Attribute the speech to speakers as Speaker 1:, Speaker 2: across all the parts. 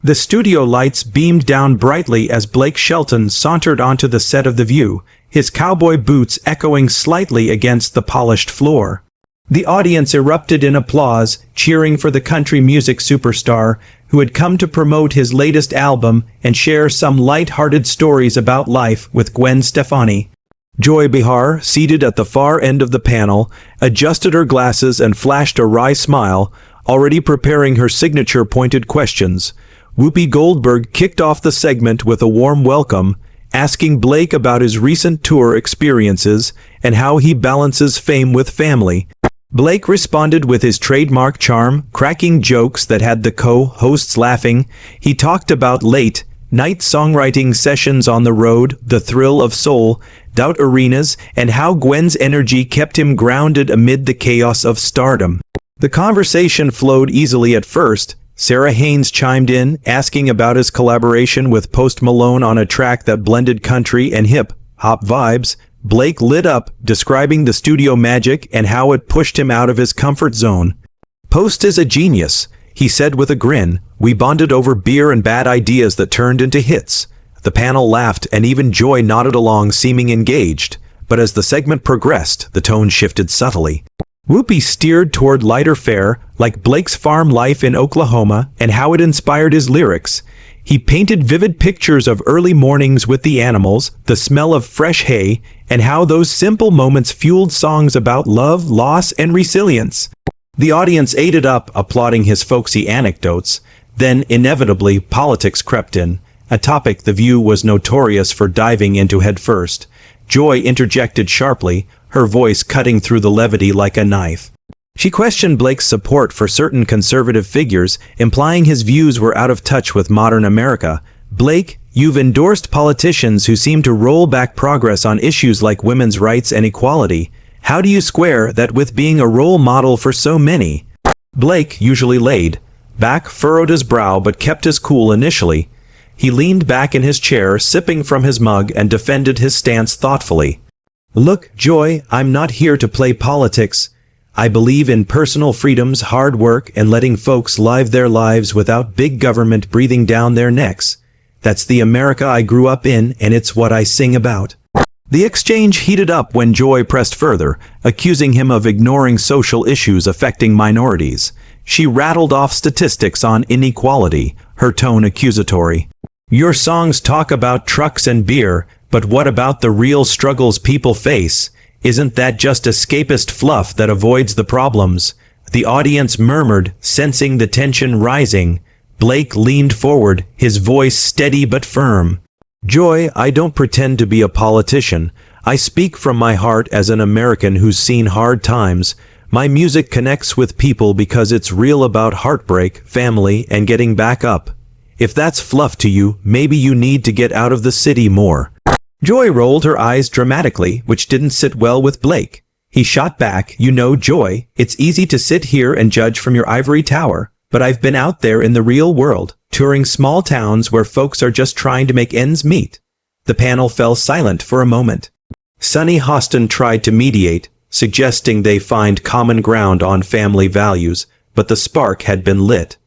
Speaker 1: The studio lights beamed down brightly as Blake Shelton sauntered onto the set of The View, his cowboy boots echoing slightly against the polished floor. The audience erupted in applause, cheering for the country music superstar, who had come to promote his latest album and share some light-hearted stories about life with Gwen Stefani. Joy Behar, seated at the far end of the panel, adjusted her glasses and flashed a wry smile, already preparing her signature pointed questions. Whoopi Goldberg kicked off the segment with a warm welcome, asking Blake about his recent tour experiences and how he balances fame with family. Blake responded with his trademark charm, cracking jokes that had the co-hosts laughing. He talked about late-night songwriting sessions on the road, the thrill of sold-out arenas, and how Gwen's energy kept him grounded amid the chaos of stardom. The conversation flowed easily at first. Sarah Haynes chimed in, asking about his collaboration with Post Malone on a track that blended country and hip-hop vibes. Blake lit up, describing the studio magic and how it pushed him out of his comfort zone. "Post is a genius," he said with a grin. "We bonded over beer and bad ideas that turned into hits." The panel laughed and even Joy nodded along, seeming engaged. But as the segment progressed, the tone shifted subtly. Whoopi steered toward lighter fare, like Blake's farm life in Oklahoma and how it inspired his lyrics. He painted vivid pictures of early mornings with the animals, the smell of fresh hay, and how those simple moments fueled songs about love, loss, and resilience. The audience ate it up, applauding his folksy anecdotes. Then, inevitably, politics crept in, a topic The View was notorious for diving into headfirst. Joy interjected sharply, her voice cutting through the levity like a knife. She questioned Blake's support for certain conservative figures, implying his views were out of touch with modern America. "Blake, you've endorsed politicians who seem to roll back progress on issues like women's rights and equality. How do you square that with being a role model for so many?" Blake, usually laid back, furrowed his brow but kept his cool initially. He leaned back in his chair, sipping from his mug, and defended his stance thoughtfully. "Look, Joy, I'm not here to play politics. I believe in personal freedoms, hard work, and letting folks live their lives without big government breathing down their necks. That's the America I grew up in, and it's what I sing about." The exchange heated up when Joy pressed further, accusing him of ignoring social issues affecting minorities. She rattled off statistics on inequality, her tone accusatory. "Your songs talk about trucks and beer, but what about the real struggles people face? Isn't that just escapist fluff that avoids the problems?" The audience murmured, sensing the tension rising. Blake leaned forward, his voice steady but firm. "Joy, I don't pretend to be a politician. I speak from my heart as an American who's seen hard times. My music connects with people because it's real about heartbreak, family, and getting back up. If that's fluff to you, maybe you need to get out of the city more." Joy rolled her eyes dramatically, which didn't sit well with Blake. He shot back, "You know, Joy, it's easy to sit here and judge from your ivory tower, but I've been out there in the real world, touring small towns where folks are just trying to make ends meet." The panel fell silent for a moment. Sunny Hostin tried to mediate, suggesting they find common ground on family values, but the spark had been lit.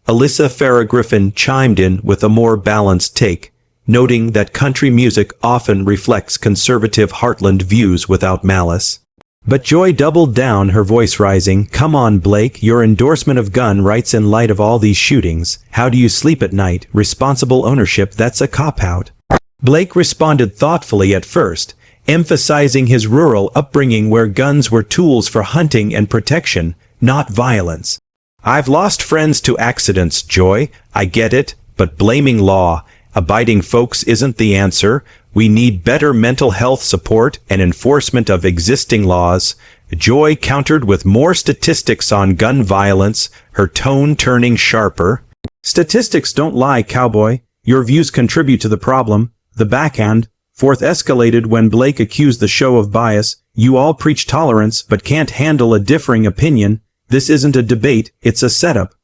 Speaker 1: Alyssa Farah Griffin chimed in with a more balanced take, noting that country music often reflects conservative heartland views without malice. But Joy doubled down, her voice rising. "Come on, Blake, your endorsement of gun rights in light of all these shootings. How do you sleep at night? Responsible ownership, that's a cop-out." Blake responded thoughtfully at first, emphasizing his rural upbringing where guns were tools for hunting and protection, not violence. "I've lost friends to accidents, Joy. I get it, but blaming law-abiding folks isn't the answer. We need better mental health support and enforcement of existing laws." Joy countered with more statistics on gun violence, her tone turning sharper. "Statistics don't lie, cowboy. Your views contribute to the problem." The backhand forth escalated when Blake accused the show of bias. "You all preach tolerance but can't handle a differing opinion. This isn't a debate, it's a setup."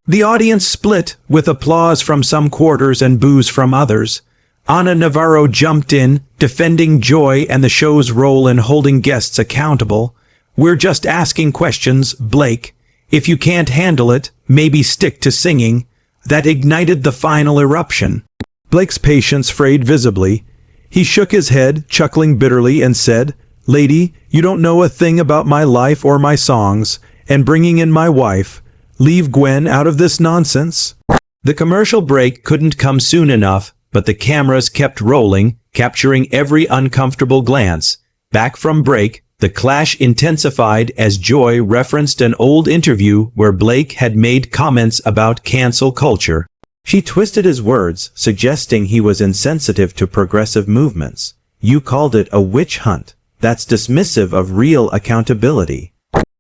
Speaker 1: The audience split, with applause from some quarters and boos from others. Ana Navarro jumped in, defending Joy and the show's role in holding guests accountable. "We're just asking questions, Blake. If you can't handle it, maybe stick to singing." that ignited the final eruption. Blake's patience frayed visibly. He shook his head, chuckling bitterly, and said, "Lady, you don't know a thing about my life or my songs, and bringing in my wife. Leave Gwen out of this nonsense." The commercial break couldn't come soon enough, but the cameras kept rolling, capturing every uncomfortable glance. Back from break, the clash intensified as Joy referenced an old interview where Blake had made comments about cancel culture. She twisted his words, suggesting he was insensitive to progressive movements. "You called it a witch hunt. That's dismissive of real accountability."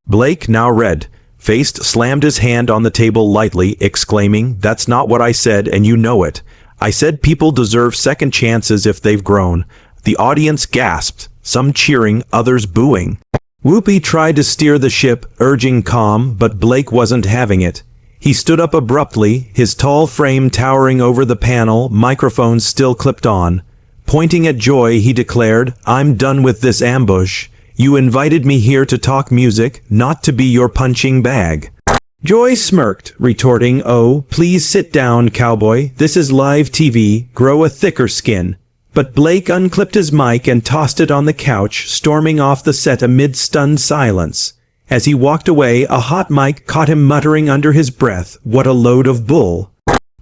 Speaker 1: Blake, now red-faced, slammed his hand on the table lightly, exclaiming, "That's not what I said, and you know it. I said people deserve second chances if they've grown." The audience gasped, some cheering, others booing. Whoopi tried to steer the ship, urging calm, but Blake wasn't having it. He stood up abruptly, his tall frame towering over the panel, microphones still clipped on. Pointing at Joy, he declared, "I'm done with this ambush. You invited me here to talk music, not to be your punching bag." Joy smirked, retorting, "Oh, please sit down, cowboy. This is live TV. Grow a thicker skin." But Blake unclipped his mic and tossed it on the couch, storming off the set amid stunned silence. As he walked away, a hot mic caught him muttering under his breath, "What a load of bull."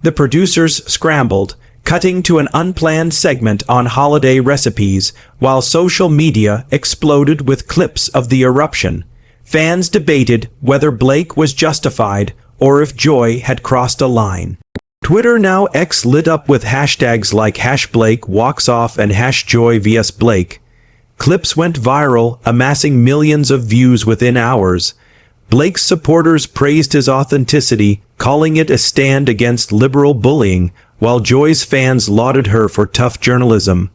Speaker 1: The producers scrambled, cutting to an unplanned segment on holiday recipes, while social media exploded with clips of the eruption. Fans debated whether Blake was justified or if Joy had crossed a line. Twitter, now X, lit up with hashtags like #BlakeWalksOff and #JoyVSBlake. Clips went viral, amassing millions of views within hours. Blake's supporters praised his authenticity, calling it a stand against liberal bullying, while Joy's fans lauded her for tough journalism.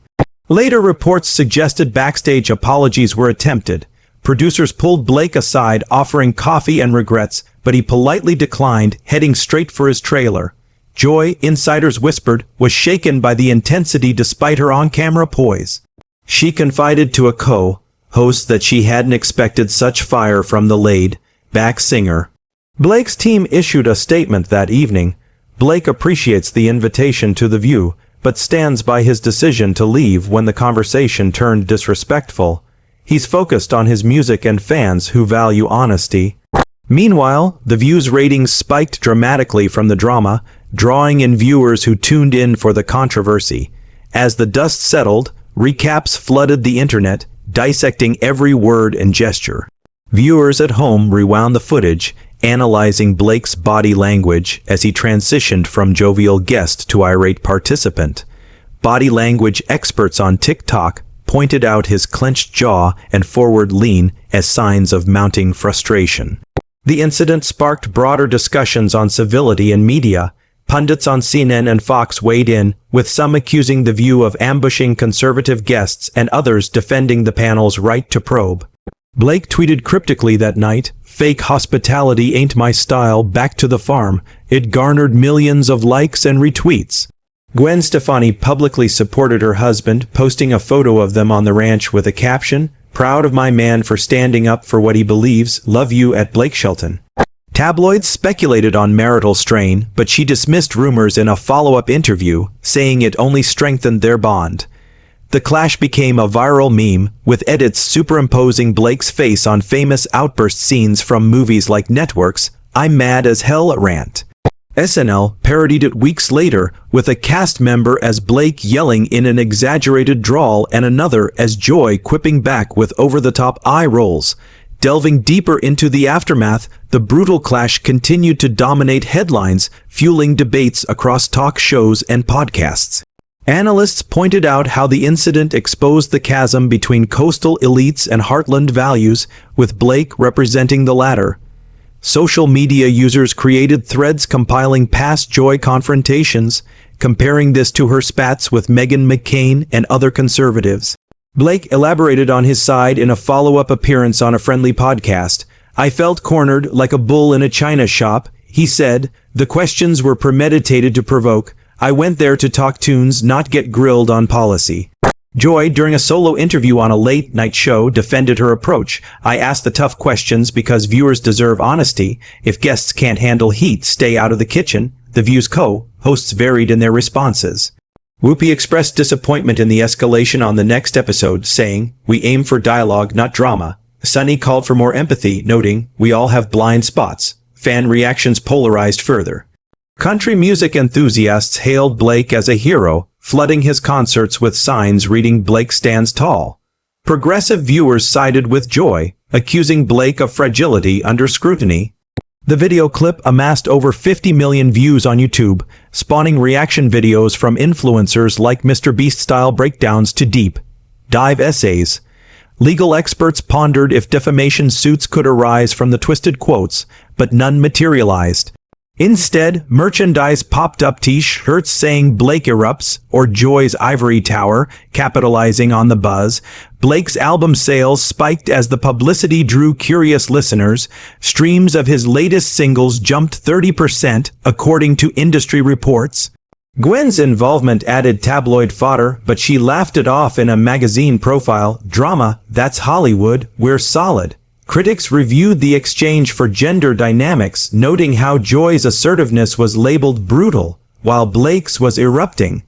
Speaker 1: Later reports suggested backstage apologies were attempted. Producers pulled Blake aside, offering coffee and regrets, but he politely declined, heading straight for his trailer. Joy, insiders whispered, was shaken by the intensity despite her on-camera poise. She confided to a co-host that she hadn't expected such fire from the laid-back singer. Blake's team issued a statement that evening. Blake appreciates the invitation to The View, but stands by his decision to leave when the conversation turned disrespectful. He's focused on his music and fans who value honesty. Meanwhile, The View's ratings spiked dramatically from the drama, drawing in viewers who tuned in for the controversy. As the dust settled, recaps flooded the internet, dissecting every word and gesture. Viewers at home rewound the footage, analyzing Blake's body language as he transitioned from jovial guest to irate participant. Body language experts on TikTok pointed out his clenched jaw and forward lean as signs of mounting frustration. The incident sparked broader discussions on civility in media. Pundits on CNN and Fox weighed in, with some accusing The View of ambushing conservative guests and others defending the panel's right to probe. Blake tweeted cryptically that night, "Fake hospitality ain't my style, back to the farm." It garnered millions of likes and retweets. Gwen Stefani publicly supported her husband, posting a photo of them on the ranch with a caption, "Proud of my man for standing up for what he believes, love you at Blake Shelton." Tabloids speculated on marital strain, but she dismissed rumors in a follow-up interview, saying it only strengthened their bond. The clash became a viral meme, with edits superimposing Blake's face on famous outburst scenes from movies like Network's "I'm Mad as Hell" rant. SNL parodied it weeks later, with a cast member as Blake yelling in an exaggerated drawl and another as Joy quipping back with over-the-top eye rolls. Delving deeper into the aftermath, the brutal clash continued to dominate headlines, fueling debates across talk shows and podcasts. Analysts pointed out how the incident exposed the chasm between coastal elites and heartland values, with Blake representing the latter. Social media users created threads compiling past Joy confrontations, comparing this to her spats with Meghan McCain and other conservatives. Blake elaborated on his side in a follow-up appearance on a friendly podcast. "I felt cornered like a bull in a china shop," he said. "The questions were premeditated to provoke. I went there to talk tunes, not get grilled on policy." Joy, during a solo interview on a late-night show, defended her approach. "I ask the tough questions because viewers deserve honesty. If guests can't handle heat, stay out of the kitchen." The View's co-hosts varied in their responses. Whoopi expressed disappointment in the escalation on the next episode, saying, "We aim for dialogue, not drama." Sunny called for more empathy, noting, "We all have blind spots." Fan reactions polarized further. Country music enthusiasts hailed Blake as a hero, flooding his concerts with signs reading "Blake stands tall." Progressive viewers sided with Joy, accusing Blake of fragility under scrutiny. The video clip amassed over 50 million views on YouTube, spawning reaction videos from influencers like MrBeast-style breakdowns to deep dive essays. Legal experts pondered if defamation suits could arise from the twisted quotes, but none materialized. Instead, merchandise popped up, t-shirts saying "Blake erupts" or "Joy's Ivory Tower," capitalizing on the buzz. Blake's album sales spiked as the publicity drew curious listeners. Streams of his latest singles jumped 30%, according to industry reports. Gwen's involvement added tabloid fodder, but she laughed it off in a magazine profile. "Drama, that's Hollywood, we're solid." Critics reviewed the exchange for gender dynamics, noting how Joy's assertiveness was labeled brutal, while Blake's was erupting.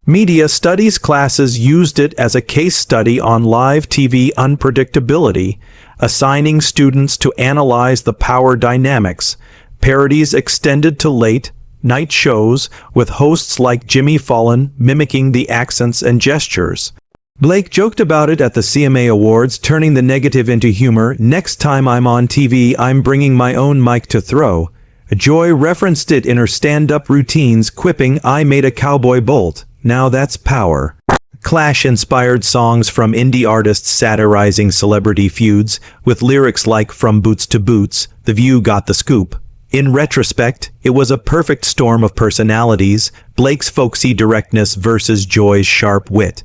Speaker 1: Media studies classes used it as a case study on live TV unpredictability, assigning students to analyze the power dynamics. Parodies extended to late-night shows, with hosts like Jimmy Fallon mimicking the accents and gestures. Blake joked about it at the CMA Awards, turning the negative into humor. "Next time I'm on TV, I'm bringing my own mic to throw." Joy referenced it in her stand-up routines, quipping, "I made a cowboy bolt. Now that's power." Clash-inspired songs from indie artists satirizing celebrity feuds, with lyrics like "From Boots to Boots," The View got the scoop. In retrospect, it was a perfect storm of personalities, Blake's folksy directness versus Joy's sharp wit.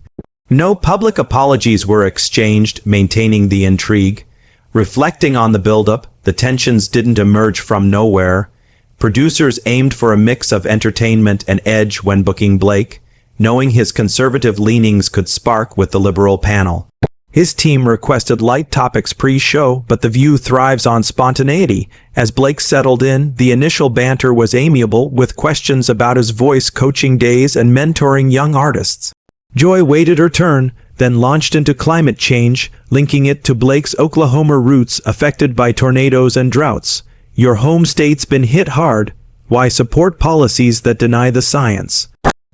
Speaker 1: No public apologies were exchanged, maintaining the intrigue. Reflecting on the buildup, the tensions didn't emerge from nowhere. Producers aimed for a mix of entertainment and edge when booking Blake, knowing his conservative leanings could spark with the liberal panel. His team requested light topics pre-show, but The View thrives on spontaneity. As Blake settled in, the initial banter was amiable, with questions about his voice coaching days and mentoring young artists. Joy waited her turn, then launched into climate change, linking it to Blake's Oklahoma roots affected by tornadoes and droughts. "Your home state's been hit hard. Why support policies that deny the science?"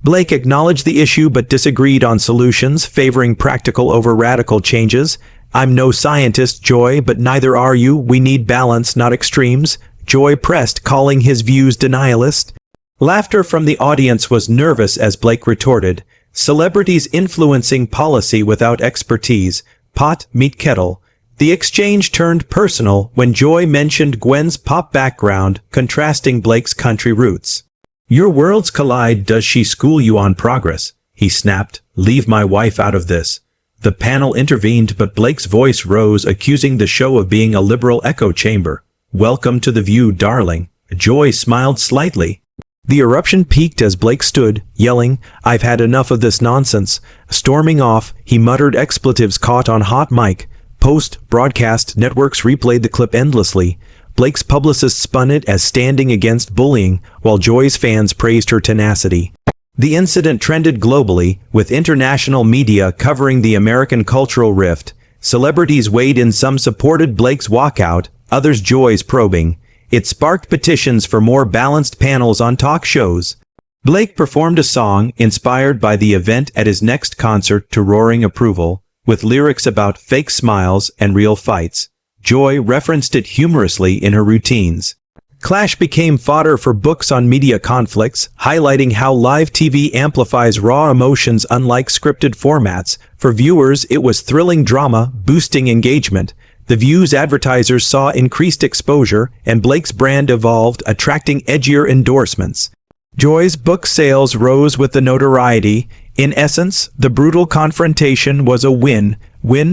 Speaker 1: Blake acknowledged the issue but disagreed on solutions, favoring practical over radical changes. "I'm no scientist, Joy, but neither are you. We need balance, not extremes." Joy pressed, calling his views denialist. Laughter from the audience was nervous as Blake retorted, "Celebrities influencing policy without expertise. Pot, meet kettle." The exchange turned personal when Joy mentioned Gwen's pop background, contrasting Blake's country roots. "Your worlds collide. Does she school you on progress?" he snapped. "Leave my wife out of this." The panel intervened, but Blake's voice rose, accusing the show of being a liberal echo chamber. "Welcome to The View, darling." Joy smiled slightly. The eruption peaked as Blake stood, yelling, "I've had enough of this nonsense." Storming off, he muttered expletives caught on hot mic. Post-broadcast networks replayed the clip endlessly. Blake's publicist spun it as standing against bullying, while Joy's fans praised her tenacity. The incident trended globally, with international media covering the American cultural rift. Celebrities weighed in, some supported Blake's walkout, others Joy's probing. It sparked petitions for more balanced panels on talk shows. Blake performed a song inspired by the event at his next concert to roaring approval, with lyrics about fake smiles and real fights. Joy referenced it humorously in her routines. Clash became fodder for books on media conflicts, highlighting how live TV amplifies raw emotions unlike scripted formats. For viewers, it was thrilling drama, boosting engagement. The View's advertisers saw increased exposure, and Blake's brand evolved, attracting edgier endorsements. Joy's book sales rose with the notoriety. In essence, the brutal confrontation was a win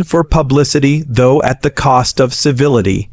Speaker 1: for publicity, though at the cost of civility.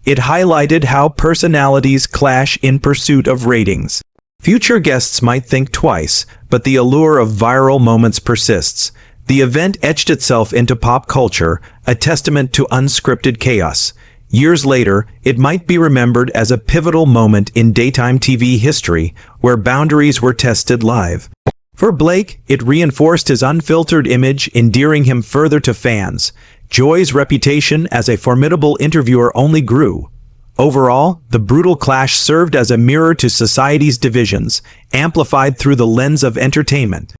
Speaker 1: It highlighted how personalities clash in pursuit of ratings. Future guests might think twice, but the allure of viral moments persists. The event etched itself into pop culture, a testament to unscripted chaos. Years later, it might be remembered as a pivotal moment in daytime TV history, where boundaries were tested live. For Blake, it reinforced his unfiltered image, endearing him further to fans. Joy's reputation as a formidable interviewer only grew. Overall, the brutal clash served as a mirror to society's divisions, amplified through the lens of entertainment.